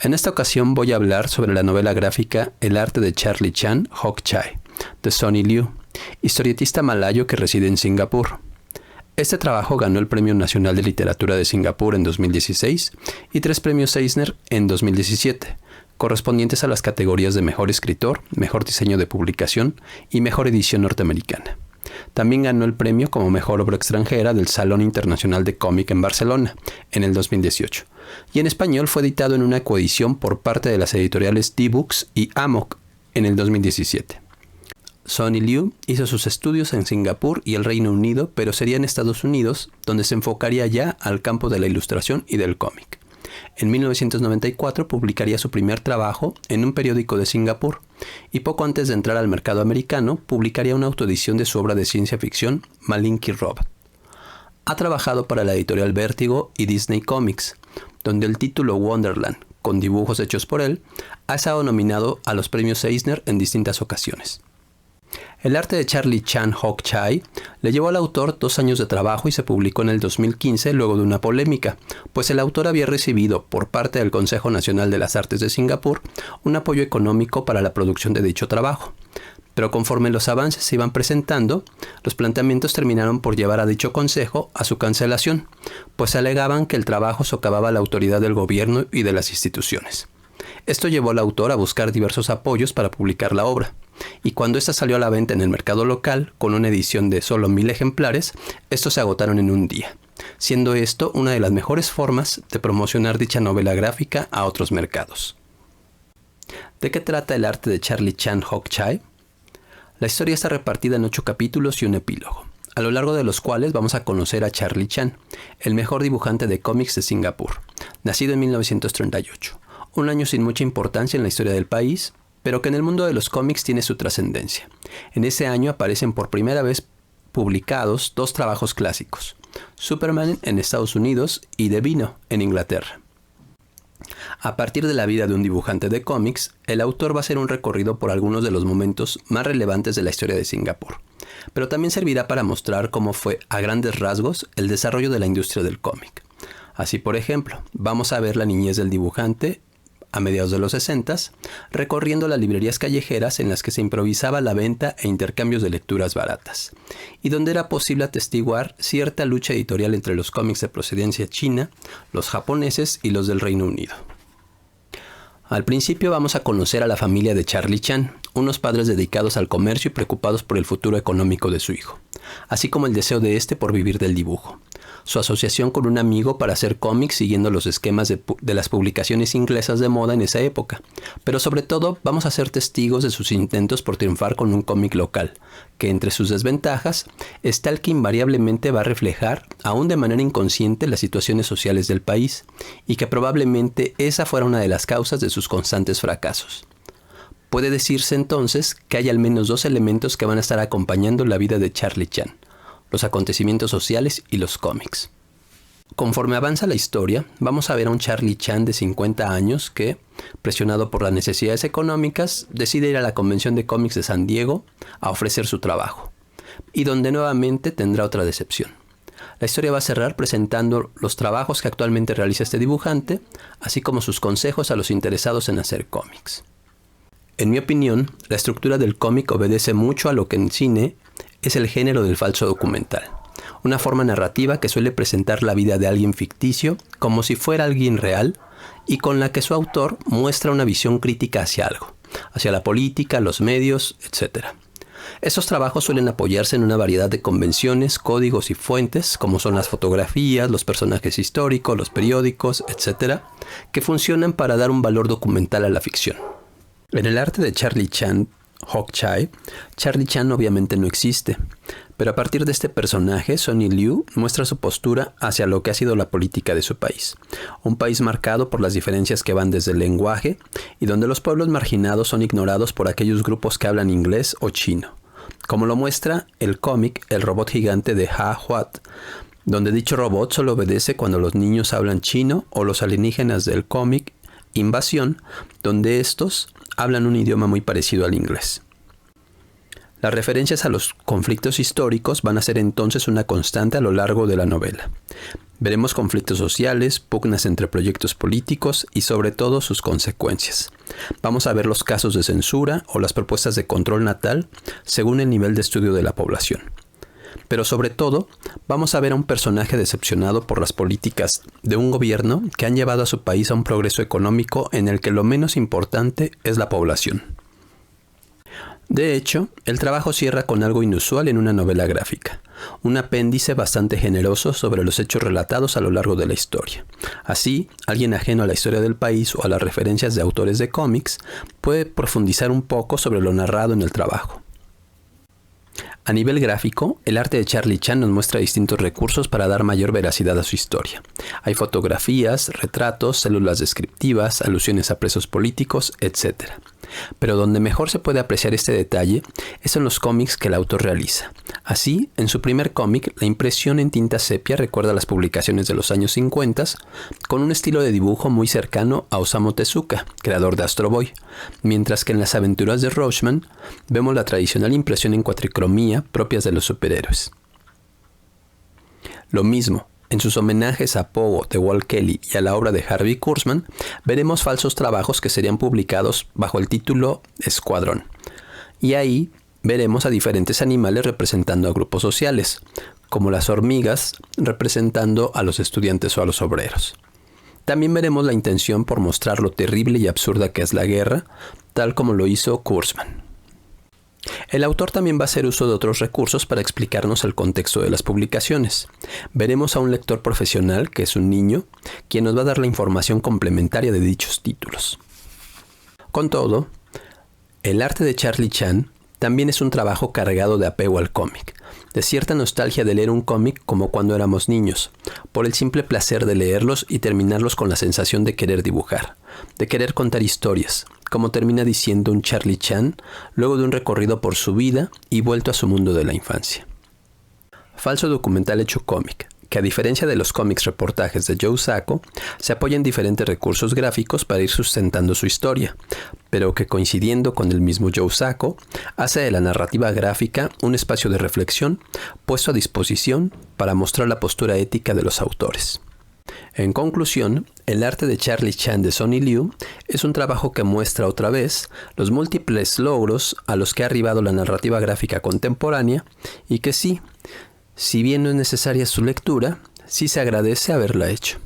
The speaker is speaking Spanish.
En esta ocasión voy a hablar sobre la novela gráfica El arte de Charlie Chan Hok Chai, de Sonny Liew, historietista malayo que reside en Singapur. Este trabajo ganó el Premio Nacional de Literatura de Singapur en 2016 y 3 premios Eisner en 2017, correspondientes a las categorías de Mejor Escritor, Mejor Diseño de Publicación y Mejor Edición Norteamericana. También ganó el premio como Mejor Obra Extranjera del Salón Internacional de Cómic en Barcelona en el 2018, y en español fue editado en una coedición por parte de las editoriales D-Books y Amok en el 2017. Sonny Liew hizo sus estudios en Singapur y el Reino Unido, pero sería en Estados Unidos donde se enfocaría ya al campo de la ilustración y del cómic. En 1994 publicaría su primer trabajo en un periódico de Singapur y poco antes de entrar al mercado americano publicaría una autoedición de su obra de ciencia ficción Malinky Robot. Ha trabajado para la editorial Vértigo y Disney Comics, donde el título Wonderland, con dibujos hechos por él, ha estado nominado a los premios Eisner en distintas ocasiones. El arte de Charlie Chan Hok Chai le llevó al autor 2 años de trabajo y se publicó en el 2015 luego de una polémica, pues el autor había recibido por parte del Consejo Nacional de las Artes de Singapur un apoyo económico para la producción de dicho trabajo. Pero conforme los avances se iban presentando, los planteamientos terminaron por llevar a dicho consejo a su cancelación, pues alegaban que el trabajo socavaba la autoridad del gobierno y de las instituciones. Esto llevó al autor a buscar diversos apoyos para publicar la obra, y cuando esta salió a la venta en el mercado local con una edición de solo 1000 ejemplares, estos se agotaron en un día, siendo esto una de las mejores formas de promocionar dicha novela gráfica a otros mercados. ¿De qué trata el arte de Charlie Chan Hok Chai? La historia está repartida en 8 capítulos y un epílogo, a lo largo de los cuales vamos a conocer a Charlie Chan, el mejor dibujante de cómics de Singapur, nacido en 1938, un año sin mucha importancia en la historia del país, pero que en el mundo de los cómics tiene su trascendencia. En ese año aparecen por primera vez publicados 2 trabajos clásicos, Superman en Estados Unidos y The Beano en Inglaterra. A partir de la vida de un dibujante de cómics, el autor va a hacer un recorrido por algunos de los momentos más relevantes de la historia de Singapur, pero también servirá para mostrar cómo fue, a grandes rasgos, el desarrollo de la industria del cómic. Así, por ejemplo, vamos a ver la niñez del dibujante a mediados de los 60s, recorriendo las librerías callejeras en las que se improvisaba la venta e intercambios de lecturas baratas, y donde era posible atestiguar cierta lucha editorial entre los cómics de procedencia china, los japoneses y los del Reino Unido. Al principio vamos a conocer a la familia de Charlie Chan, unos padres dedicados al comercio y preocupados por el futuro económico de su hijo, así como el deseo de este por vivir del dibujo. Su asociación con un amigo para hacer cómics siguiendo los esquemas de las publicaciones inglesas de moda en esa época, pero sobre todo vamos a ser testigos de sus intentos por triunfar con un cómic local, que entre sus desventajas está el que invariablemente va a reflejar, aún de manera inconsciente, las situaciones sociales del país, y que probablemente esa fuera una de las causas de sus constantes fracasos. Puede decirse entonces que hay al menos 2 elementos que van a estar acompañando la vida de Charlie Chan: los acontecimientos sociales y los cómics. Conforme avanza la historia, vamos a ver a un Charlie Chan de 50 años que, presionado por las necesidades económicas, decide ir a la Convención de Cómics de San Diego a ofrecer su trabajo, y donde nuevamente tendrá otra decepción. La historia va a cerrar presentando los trabajos que actualmente realiza este dibujante, así como sus consejos a los interesados en hacer cómics. En mi opinión, la estructura del cómic obedece mucho a lo que en cine es el género del falso documental, una forma narrativa que suele presentar la vida de alguien ficticio como si fuera alguien real y con la que su autor muestra una visión crítica hacia algo, hacia la política, los medios, etc. Estos trabajos suelen apoyarse en una variedad de convenciones, códigos y fuentes, como son las fotografías, los personajes históricos, los periódicos, etc., que funcionan para dar un valor documental a la ficción. En el arte de Charlie Chan Hok Chai, Charlie Chan obviamente no existe, pero a partir de este personaje, Sonny Liew muestra su postura hacia lo que ha sido la política de su país, un país marcado por las diferencias que van desde el lenguaje y donde los pueblos marginados son ignorados por aquellos grupos que hablan inglés o chino, como lo muestra el cómic El robot gigante de Ha Huat, donde dicho robot solo obedece cuando los niños hablan chino, o los alienígenas del cómic Invasión, donde estos hablan un idioma muy parecido al inglés. Las referencias a los conflictos históricos van a ser entonces una constante a lo largo de la novela, Veremos conflictos sociales, pugnas entre proyectos políticos y sobre todo sus consecuencias. Vamos a ver los casos de censura o las propuestas de control natal según el nivel de estudio de la población. Pero sobre todo, vamos a ver a un personaje decepcionado por las políticas de un gobierno que han llevado a su país a un progreso económico en el que lo menos importante es la población. De hecho, el trabajo cierra con algo inusual en una novela gráfica, un apéndice bastante generoso sobre los hechos relatados a lo largo de la historia. Así, alguien ajeno a la historia del país o a las referencias de autores de cómics puede profundizar un poco sobre lo narrado en el trabajo. A nivel gráfico, el arte de Charlie Chan nos muestra distintos recursos para dar mayor veracidad a su historia. Hay fotografías, retratos, células descriptivas, alusiones a presos políticos, etc. Pero donde mejor se puede apreciar este detalle es en los cómics que el autor realiza. Así, en su primer cómic, la impresión en tinta sepia recuerda las publicaciones de los años 50, con un estilo de dibujo muy cercano a Osamu Tezuka, creador de Astro Boy, mientras que en las aventuras de Rorschach vemos la tradicional impresión en cuatricromía propias de los superhéroes. Lo mismo, en sus homenajes a Pogo de Walt Kelly y a la obra de Harvey Kurtzman, veremos falsos trabajos que serían publicados bajo el título Escuadrón. Y ahí veremos a diferentes animales representando a grupos sociales, como las hormigas representando a los estudiantes o a los obreros. También veremos la intención por mostrar lo terrible y absurda que es la guerra, tal como lo hizo Kurtzman. El autor también va a hacer uso de otros recursos para explicarnos el contexto de las publicaciones. Veremos a un lector profesional, que es un niño, quien nos va a dar la información complementaria de dichos títulos. Con todo, el arte de Charlie Chan también es un trabajo cargado de apego al cómic, de cierta nostalgia de leer un cómic como cuando éramos niños, por el simple placer de leerlos y terminarlos con la sensación de querer dibujar, de querer contar historias, como termina diciendo un Charlie Chan luego de un recorrido por su vida y vuelto a su mundo de la infancia. Falso documental hecho cómic, que a diferencia de los cómics reportajes de Joe Sacco, se apoya en diferentes recursos gráficos para ir sustentando su historia, pero que coincidiendo con el mismo Joe Sacco, hace de la narrativa gráfica un espacio de reflexión puesto a disposición para mostrar la postura ética de los autores. En conclusión, el arte de Charlie Chan de Sonny Liu es un trabajo que muestra otra vez los múltiples logros a los que ha arribado la narrativa gráfica contemporánea y que sí, si bien no es necesaria su lectura, sí se agradece haberla hecho.